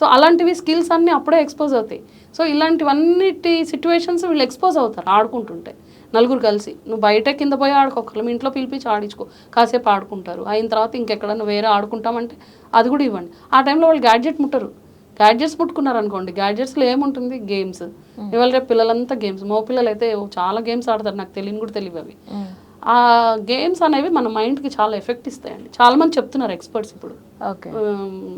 సో అలాంటివి స్కిల్స్ అన్నీ అప్పుడే ఎక్స్పోజ్ అవుతాయి. సో ఇలాంటివన్నిటి సిచ్యువేషన్స్ వీళ్ళు ఎక్స్పోజ్ అవుతారు ఆడుకుంటుంటే. నలుగురు కలిసి నువ్వు బయట కింద పోయి ఆడుకోగలరు, మీ ఇంట్లో పిలిపించి ఆడించుకో, కాసేపు ఆడుకుంటారు. అయిన తర్వాత ఇంకెక్కడన్నా వేరే ఆడుకుంటామంటే అది కూడా ఇవ్వండి. ఆ టైంలో వాళ్ళు గ్యాడ్జెట్ ముట్టరు. గ్యాడ్జెట్స్ ముట్టుకున్నారు అనుకోండి, గ్యాడ్జెట్స్లో ఏముంటుంది, గేమ్స్. ఇవాళ రేపు పిల్లలంతా గేమ్స్. మో పిల్లలు అయితే చాలా గేమ్స్ ఆడతారు, నాకు తెలియని కూడా తెలియదు అవి. ఆ గేమ్స్ అనేవి మన మైండ్కి చాలా ఎఫెక్ట్ ఇస్తాయండి. చాలా మంది చెప్తున్నారు ఎక్స్పర్ట్స్ ఇప్పుడు.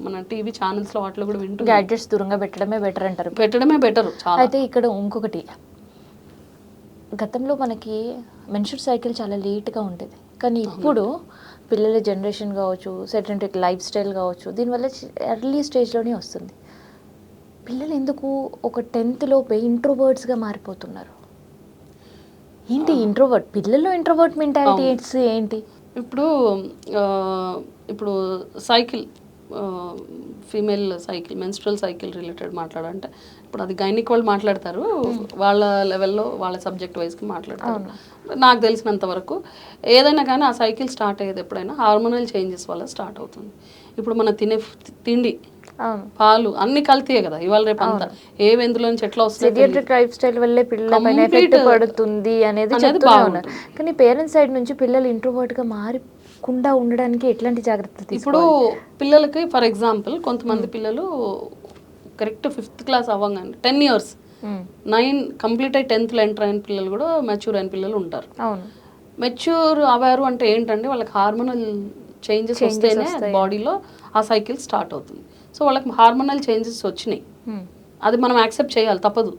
మన టీవీ ఛానల్స్లో వాటిలో కూడా వింటున్నారు. గ్యాడ్జెట్స్ దూరంగా పెట్టడమే బెటర్ అంటారు. పెట్టడమే బెటర్ చాలా. అయితే ఇక్కడ ఇంకొకటి, గతంలో మనకి మెన్స్ట్రువల్ సైకిల్ చాలా లేట్గా ఉండేది, కానీ ఇప్పుడు పిల్లల జనరేషన్ కావచ్చు, సెడెంటరీ లైఫ్ స్టైల్ కావచ్చు, దీనివల్ల ఎర్లీ స్టేజ్లోనే వస్తుంది. పిల్లలు ఎందుకు ఒక 10th లోపే ఇంట్రోవర్ట్స్గా మారిపోతున్నారు? ఏంటి ఇంట్రోవర్ట్, పిల్లల్లో ఇంట్రోవర్ట్ మెంటాలిటీస్ ఏంటి? ఇప్పుడు cycle, female cycle, menstrual cycle related మాట్లాడంటే ఇప్పుడు అది గైనిక్ వాళ్ళు మాట్లాడతారు, వాళ్ళ లెవెల్లో వాళ్ళ సబ్జెక్ట్ వైజ్కి మాట్లాడతారు. నాకు తెలిసినంత వరకు ఏదైనా కానీ ఆ సైకిల్ స్టార్ట్ అయ్యేది ఎప్పుడైనా హార్మోనల్ చేంజెస్ వల్ల స్టార్ట్ అవుతుంది. ఇప్పుడు మనం తినే తిండి, పాలు అన్ని కల్తీయే కదా ఇవాళ రేపు అంతా. ఎందులో నుంచి ఎట్లా వస్తుంది, లైఫ్ స్టైల్ వల్లే పిల్లలపైన ఎఫెక్ట్ పడుతుంది అనేది చెప్తున్నారు. కానీ పేరెంట్స్ సైడ్ నుంచి పిల్లలు ఇంట్రోవర్ట్ గా మారకుండా ఉండడానికి ఎట్లాంటి జాగ్రత్తలు తీసుకోవాలి? ఇప్పుడు పిల్లలకి ఫర్ ఎగ్జాంపుల్ కొంతమంది పిల్లలు కరెక్ట్ 5th క్లాస్ అవ్వగానే 10 years 9 కంప్లీట్ అయ్యి 10th ఎంటర్ అయిన పిల్లలు కూడా మెచ్యూర్ అయిన పిల్లలు ఉంటారు. మెచ్యూర్ అవ్వారు అంటే ఏంటంటే వాళ్ళకి హార్మోనల్ చేంజెస్ వస్తేనే బాడీలో ఆ సైకిల్ స్టార్ట్ అవుతుంది. సో వాళ్ళకి హార్మోనల్ చేంజెస్ వచ్చినాయి, అది మనం యాక్సెప్ట్ చేయాలి, తప్పదు.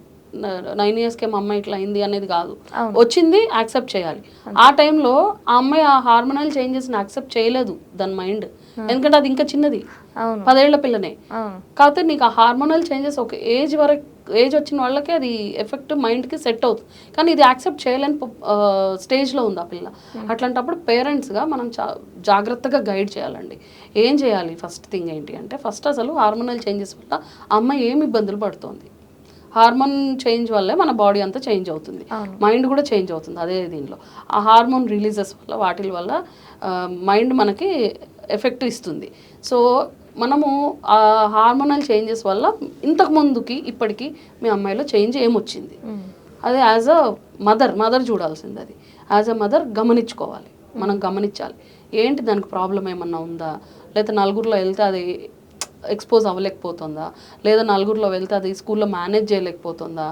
9 yearsకే మా అమ్మాయి ఇట్లా అయింది అనేది కాదు, వచ్చింది యాక్సెప్ట్ చేయాలి. ఆ టైంలో ఆ అమ్మాయి ఆ హార్మోనల్ చేంజెస్ని యాక్సెప్ట్ చేయలేదు దాని మైండ్, ఎందుకంటే అది ఇంకా చిన్నది, 10 ఏళ్ల పిల్లనే. కాకపోతే నీకు ఆ హార్మోనల్ చేంజెస్ ఒక ఏజ్ వచ్చిన వాళ్ళకి అది ఎఫెక్ట్ మైండ్కి సెట్ అవుతుంది, కానీ ఇది యాక్సెప్ట్ చేయలేని స్టేజ్లో ఉంది ఆ పిల్ల. అట్లాంటప్పుడు పేరెంట్స్గా మనం జాగ్రత్తగా గైడ్ చేయాలండి. ఏం చేయాలి, ఫస్ట్ థింగ్ ఏంటి అంటే, ఫస్ట్ అసలు హార్మోనల్ చేంజెస్ వల్ల ఆ అమ్మాయి ఏమి ఇబ్బందులు పడుతుంది. హార్మోన్ చేంజ్ వల్లే మన బాడీ అంతా చేంజ్ అవుతుంది, మైండ్ కూడా చేంజ్ అవుతుంది. అదే దీనిలో ఆ హార్మోన్ రిలీజెస్ వల్ల వాటి వల్ల మైండ్ మనకి ఎఫెక్ట్ ఇస్తుంది. సో మనము ఆ హార్మోనల్ చేంజెస్ వల్ల ఇంతకు ముందుకి ఇప్పటికీ మీ అమ్మాయిలో చేంజ్ ఏమొచ్చింది, అదే యాజ్ అ మదర్ చూడాల్సింది. అది యాజ్ అ మదర్ గమనించుకోవాలి, మనం గమనించాలి ఏంటి దానికి ప్రాబ్లం ఏమన్నా ఉందా, లేదా నలుగురిలో వెళ్తే అది ఎక్స్పోజ్ అవ్వలేకపోతుందా, లేదా నలుగురిలో వెళ్తే అది స్కూల్లో మేనేజ్ చేయలేకపోతుందా,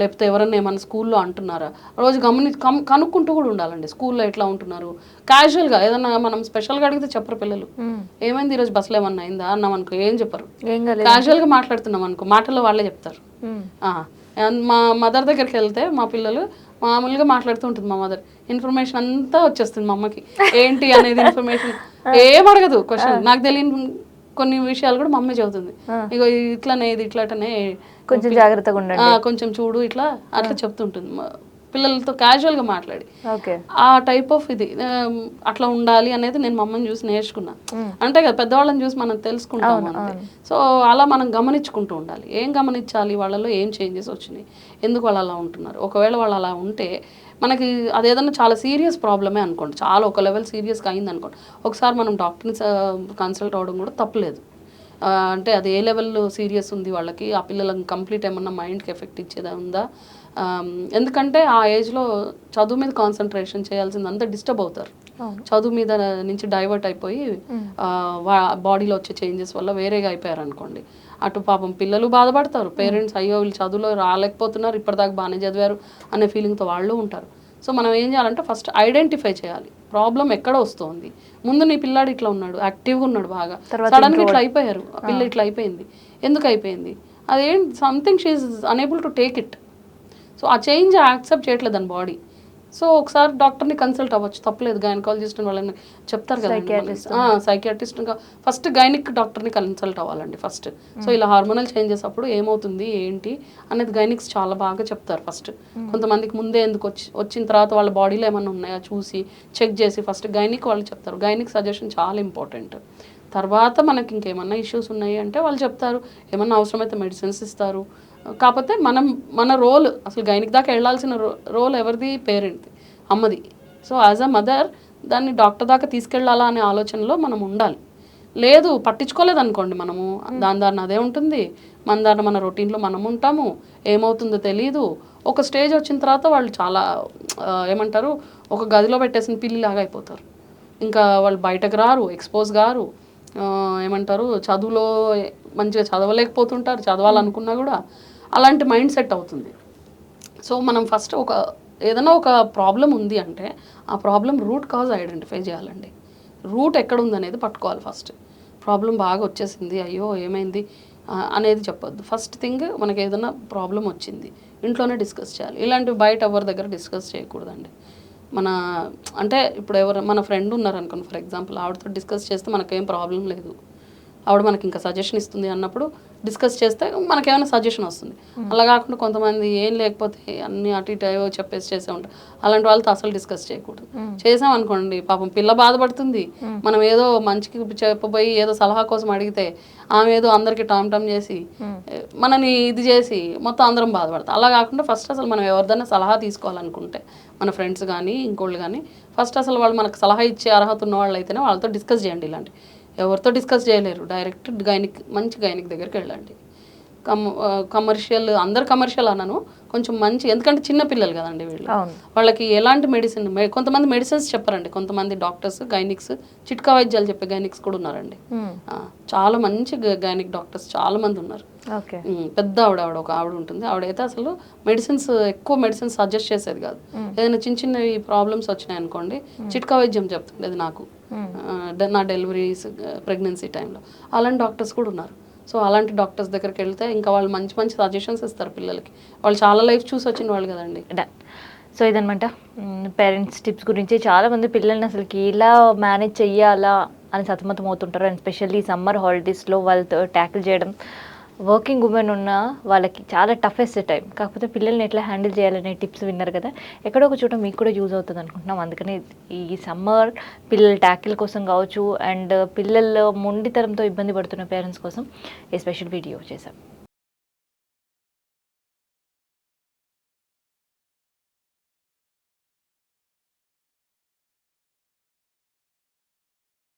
లేకపోతే ఎవరన్నా ఏమన్నా స్కూల్లో అంటున్నారా, రోజు కనుక్కుంటూ కూడా ఉండాలండి. స్కూల్లో ఎట్లా ఉంటున్నారు, క్యాజువల్గా ఏదన్నా మనం స్పెషల్గా అడిగితే చెప్పరు పిల్లలు. ఏమైంది ఈరోజు బస్సులో ఏమన్నా అయిందా అన్నాం అనుకో, ఏం చెప్పరు. క్యాజువల్గా మాట్లాడుతున్నాం అనుకో, మాటల్లో వాళ్ళే చెప్తారు. మా మదర్ దగ్గరికి వెళ్తే మా పిల్లలు మామూలుగా మాట్లాడుతూ ఉంటుంది మా మదర్, ఇన్ఫర్మేషన్ అంతా వచ్చేస్తుంది మా అమ్మకి, ఏంటి అనేది ఇన్ఫర్మేషన్ ఏం అడగదు, క్వశ్చన్ నాకు తెలియని కొన్ని విషయాలు కూడా మా అమ్మ చెబుతుంది. ఇగో ఇట్లానే ఇది ఇట్లానే కొంచెం జాగ్రత్తగా ఉండండి, కొంచెం చూడు ఇట్లా అట్లా చెప్తుంటుంది పిల్లలతో క్యాజువల్గా మాట్లాడి. ఆ టైప్ ఆఫ్ ఇది అట్లా ఉండాలి అనేది నేను మా అమ్మని చూసి నేర్చుకున్నా. అంటే కదా పెద్దవాళ్ళని చూసి మనం తెలుసుకుంటాం అంతే. సో అలా మనం గమనించుకుంటూ ఉండాలి. ఏం గమనించాలి, వాళ్ళలో ఏం చేంజెస్ వచ్చినాయి, ఎందుకు వాళ్ళు అలా ఉంటున్నారు. ఒకవేళ వాళ్ళు అలా ఉంటే మనకి అదేదన్నా చాలా సీరియస్ ప్రాబ్లమే అనుకోండి, చాలా ఒక లెవెల్ సీరియస్గా అయింది అనుకోండి, ఒకసారి మనం డాక్టర్ని కన్సల్ట్ అవ్వడం కూడా తప్పులేదు. అంటే అది ఏ లెవెల్లో సీరియస్ ఉంది వాళ్ళకి, ఆ పిల్లలకు కంప్లీట్ ఏమన్నా మైండ్కి ఎఫెక్ట్ ఇచ్చేదా ఉందా. ఎందుకంటే ఆ ఏజ్లో చదువు మీద కాన్సన్ట్రేషన్ చేయాల్సిందంతా డిస్టర్బ్ అవుతారు, చదువు మీద నుంచి డైవర్ట్ అయిపోయి బాడీలో వచ్చే చేంజెస్ వల్ల వేరేగా అయిపోయారు అనుకోండి, అటు పాపం పిల్లలు బాధపడతారు, పేరెంట్స్ అయ్యో వీళ్ళు చదువులో రాలేకపోతున్నారు, ఇప్పటిదాకా బాగానే చదివారు అనే ఫీలింగ్తో వాళ్ళు ఉంటారు. సో మనం ఏం చేయాలంటే ఫస్ట్ ఐడెంటిఫై చేయాలి ప్రాబ్లం ఎక్కడ వస్తుంది. ముందు నీ పిల్లాడు ఇట్లా ఉన్నాడు, యాక్టివ్గా ఉన్నాడు, బాగా సడన్గా ఇట్లా అయిపోయారు, పిల్ల ఇట్లా అయిపోయింది, ఎందుకు అయిపోయింది, అదేం something she is unable to take it. So ఆ చేంజ్ యాక్సెప్ట్ చేయట్లేదు దాని బాడీ. సో ఒకసారి డాక్టర్ని కన్సల్ట్ అవ్వచ్చు, తప్పలేదు. గైనకాలజిస్ట్ వాళ్ళని చెప్తారు కదా, సైకియాట్రిస్ట్. ఫస్ట్ గైనిక్ డాక్టర్ని కన్సల్ట్ అవ్వాలండి ఫస్ట్. సో ఇలా హార్మోనల్ చేంజెస్ అప్పుడు ఏమవుతుంది ఏంటి అనేది గైనిక్స్ చాలా బాగా చెప్తారు ఫస్ట్. కొంతమందికి ముందే ఎందుకు వచ్చిన తర్వాత వాళ్ళ బాడీలో ఏమైనా ఉన్నాయా చూసి చెక్ చేసి ఫస్ట్ గైనిక్ వాళ్ళు చెప్తారు. గైనిక్ సజెషన్ చాలా ఇంపార్టెంట్. తర్వాత మనకి ఇంకేమన్నా ఇష్యూస్ ఉన్నాయి అంటే వాళ్ళు చెప్తారు, ఏమన్నా అవసరమైతే మెడిసిన్స్ ఇస్తారు, కాకపోతే మన రోల్ అసలు గైనిక్ దాకా వెళ్ళాల్సిన రోల్ ఎవరిది? పేరెంట్ది, అమ్మది. సో యాజ్ అ మదర్ దాన్ని డాక్టర్ దాకా తీసుకెళ్ళాలా అనే ఆలోచనలో మనం ఉండాలి. లేదు పట్టించుకోలేదు అనుకోండి, మనము దాని అదే ఉంటుంది, మన రొటీన్లో మనం ఉంటాము, ఏమవుతుందో తెలీదు. ఒక స్టేజ్ వచ్చిన తర్వాత వాళ్ళు చాలా ఏమంటారు, ఒక గదిలో పెట్టేసిన పిల్లిలాగా అయిపోతారు. ఇంకా వాళ్ళు బయటకు రారు, ఎక్స్పోజ్ గారు, ఏమంటారు చదువులో మంచిగా చదవలేకపోతుంటారు, చదవాలనుకున్నా కూడా అలాంటి మైండ్ సెట్ అవుతుంది. సో మనం ఫస్ట్ ఏదైనా ఒక ప్రాబ్లం ఉంది అంటే ఆ ప్రాబ్లం రూట్ కాజ్ ఐడెంటిఫై చేయాలండి. రూట్ ఎక్కడ ఉందనేది పట్టుకోవాలి. ఫస్ట్ ప్రాబ్లం బాగా వచ్చేసింది, అయ్యో ఏమైంది అనేది చెప్పొద్దు. ఫస్ట్ థింగ్ మనకి ఏదైనా ప్రాబ్లం వచ్చింది ఇంట్లోనే డిస్కస్ చేయాలి. ఇలాంటివి బయట ఎవరి దగ్గర డిస్కస్ చేయకూడదండి. అంటే ఇప్పుడు మన ఫ్రెండ్ ఉన్నారనుకోండి, ఫర్ ఎగ్జాంపుల్, ఆవిడతో డిస్కస్ చేస్తే మనకేం ప్రాబ్లం లేదు, ఆవిడ మనకి ఇంకా సజెషన్ ఇస్తుంది అన్నప్పుడు డిస్కస్ చేస్తే మనకేమైనా సజెషన్ వస్తుంది. అలా కాకుండా కొంతమంది ఏం లేకపోతే అన్ని అటు ఇటు ఏవో చెప్పేసి చేసే ఉంటారు. అలాంటి వాళ్ళతో అసలు డిస్కస్ చేయకూడదు. చేసాం అనుకోండి, పాపం పిల్ల బాధపడుతుంది. మనం ఏదో మంచికి చెప్పబోయి ఏదో సలహా కోసం అడిగితే ఆమె ఏదో అందరికీ టామ్ చేసి మనని ఇది చేసి మొత్తం అందరం బాధపడతాం. అలా కాకుండా ఫస్ట్ అసలు మనం ఎవరిదైనా సలహా తీసుకోవాలనుకుంటే, మన ఫ్రెండ్స్ కానీ ఇంకోళ్ళు కానీ, ఫస్ట్ అసలు వాళ్ళు మనకు సలహా ఇచ్చే అర్హత ఉన్న వాళ్ళు అయితేనే వాళ్ళతో డిస్కస్ చేయండి. ఇలాంటి ఎవరితో డిస్కస్ చేయలేరు, డైరెక్ట్ మంచి గైనిక్ దగ్గరికి వెళ్ళండి. కమర్షియల్, అందరు కమర్షియల్ అన్నాను, కొంచెం మంచి, ఎందుకంటే చిన్న పిల్లలు కదండి వీళ్ళు, వాళ్ళకి ఎలాంటి మెడిసిన్, కొంతమంది మెడిసిన్స్ చెప్పారండి, కొంతమంది డాక్టర్స్ గైనిక్స్ చిట్కా వైద్యాలు చెప్పే గైనిక్స్ కూడా ఉన్నారండి. చాలా మంచి గైనిక్ డాక్టర్స్ చాలా మంది ఉన్నారు. పెద్ద ఒక ఆవిడ ఉంటుంది, ఆవిడైతే అసలు ఎక్కువ మెడిసిన్స్ సజెస్ట్ చేసేది కాదు. ఏదైనా చిన్న ప్రాబ్లమ్స్ వచ్చినాయి అనుకోండి, చిట్కా వైద్యం చెప్తుండేది నాకు, నా డెలివరీస్ ప్రెగ్నెన్సీ టైంలో. అలాంటి డాక్టర్స్ కూడా ఉన్నారు. సో అలాంటి డాక్టర్స్ దగ్గరికి వెళ్తే ఇంకా వాళ్ళు మంచి మంచి సజెషన్స్ ఇస్తారు పిల్లలకి. వాళ్ళు చాలా లైఫ్ చూసి వచ్చిన వాళ్ళు కదండి. సో ఇదనమాట పేరెంట్స్ టిప్స్ గురించి. చాలామంది పిల్లల్ని అసలుకి ఇలా మేనేజ్ చెయ్యాలా అని సతమతం అవుతుంటారు. అండ్ స్పెషల్లీ సమ్మర్ హాలిడేస్లో వాళ్ళతో ట్యాకిల్ చేయడం, వర్కింగ్ ఉమెన్ ఉన్న వాళ్ళకి చాలా టఫెస్ట్ టైం. కాకపోతే పిల్లల్ని ఎట్లా హ్యాండిల్ చేయాలనే టిప్స్ విన్నారు కదా, ఎక్కడో ఒక చోట మీకు కూడా యూజ్ అవుతుంది అనుకుంటున్నాం. అందుకని ఈ సమ్మర్ పిల్లల ట్యాకిల్ కోసం కావచ్చు, అండ్ పిల్లల మొండితనంతో ఇబ్బంది పడుతున్న పేరెంట్స్ కోసం ఈ స్పెషల్ వీడియో చేశాం.